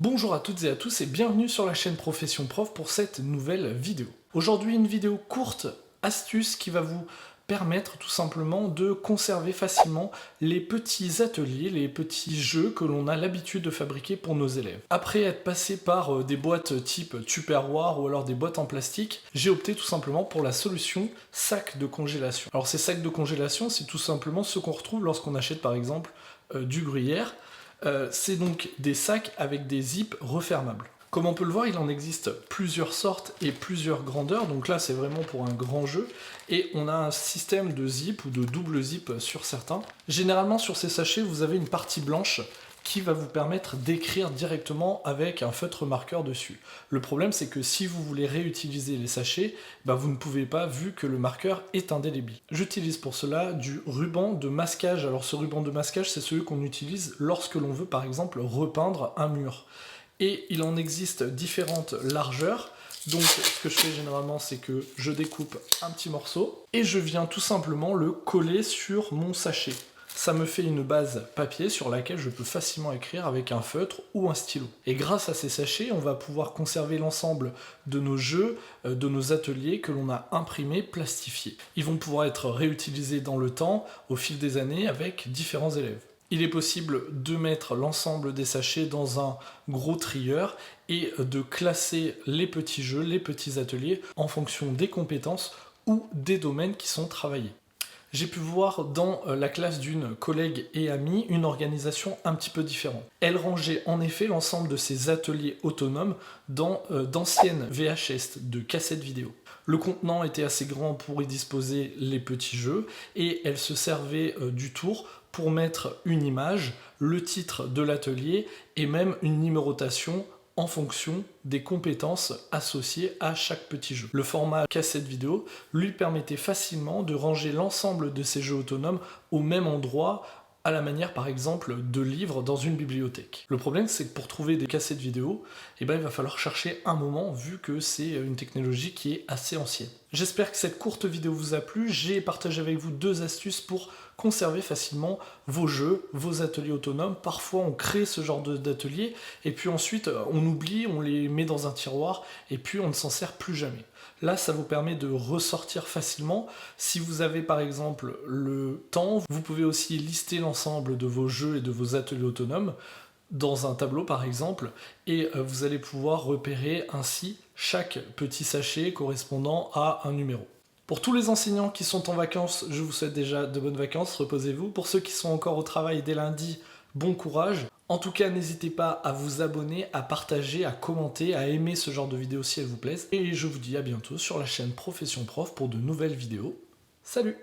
Bonjour à toutes et à tous et bienvenue sur la chaîne Profession Prof pour cette nouvelle vidéo. Aujourd'hui une vidéo courte, astuce qui va vous permettre tout simplement de conserver facilement les petits ateliers, les petits jeux que l'on a l'habitude de fabriquer pour nos élèves. Après être passé par des boîtes type Tupperware ou alors des boîtes en plastique, j'ai opté tout simplement pour la solution sac de congélation. Alors ces sacs de congélation, c'est tout simplement ce qu'on retrouve lorsqu'on achète par exemple du gruyère. C'est donc des sacs avec des zips refermables. Comme on peut le voir, il en existe plusieurs sortes et plusieurs grandeurs, donc là c'est vraiment pour un grand jeu, et on a un système de zip ou de double zip sur certains. Généralement sur ces sachets, vous avez une partie blanche qui va vous permettre d'écrire directement avec un feutre marqueur dessus. Le problème c'est que si vous voulez réutiliser les sachets, vous ne pouvez pas vu que le marqueur est indélébile. J'utilise pour cela du ruban de masquage. Alors ce ruban de masquage, c'est celui qu'on utilise lorsque l'on veut par exemple repeindre un mur. Et il en existe différentes largeurs. Donc ce que je fais généralement, c'est que je découpe un petit morceau et je viens tout simplement le coller sur mon sachet. Ça me fait une base papier sur laquelle je peux facilement écrire avec un feutre ou un stylo. Et grâce à ces sachets, on va pouvoir conserver l'ensemble de nos jeux, de nos ateliers que l'on a imprimés, plastifiés. Ils vont pouvoir être réutilisés dans le temps, au fil des années, avec différents élèves. Il est possible de mettre l'ensemble des sachets dans un gros trieur et de classer les petits jeux, les petits ateliers en fonction des compétences ou des domaines qui sont travaillés. J'ai pu voir dans la classe d'une collègue et amie une organisation un petit peu différente. Elle rangeait en effet l'ensemble de ses ateliers autonomes dans d'anciennes VHS de cassettes vidéo. Le contenant était assez grand pour y disposer les petits jeux et elle se servait du tour pour mettre une image, le titre de l'atelier et même une numérotation en fonction des compétences associées à chaque petit jeu. Le format cassette vidéo lui permettait facilement de ranger l'ensemble de ces jeux autonomes au même endroit, à la manière par exemple de livres dans une bibliothèque. Le problème c'est que pour trouver des cassettes vidéo, il va falloir chercher un moment vu que c'est une technologie qui est assez ancienne. J'espère que cette courte vidéo vous a plu. J'ai partagé avec vous deux astuces pour conserver facilement vos jeux, vos ateliers autonomes. Parfois on crée ce genre d'atelier et puis ensuite on oublie, on les met dans un tiroir et puis on ne s'en sert plus jamais. Là, ça vous permet de ressortir facilement. Si vous avez par exemple le temps, vous pouvez aussi lister l'ensemble de vos jeux et de vos ateliers autonomes dans un tableau par exemple, et vous allez pouvoir repérer ainsi chaque petit sachet correspondant à un numéro. Pour tous les enseignants qui sont en vacances, je vous souhaite déjà de bonnes vacances, reposez-vous. Pour ceux qui sont encore au travail dès lundi, bon courage. En tout cas, n'hésitez pas à vous abonner, à partager, à commenter, à aimer ce genre de vidéos si elles vous plaisent. Et je vous dis à bientôt sur la chaîne Profession Prof pour de nouvelles vidéos. Salut!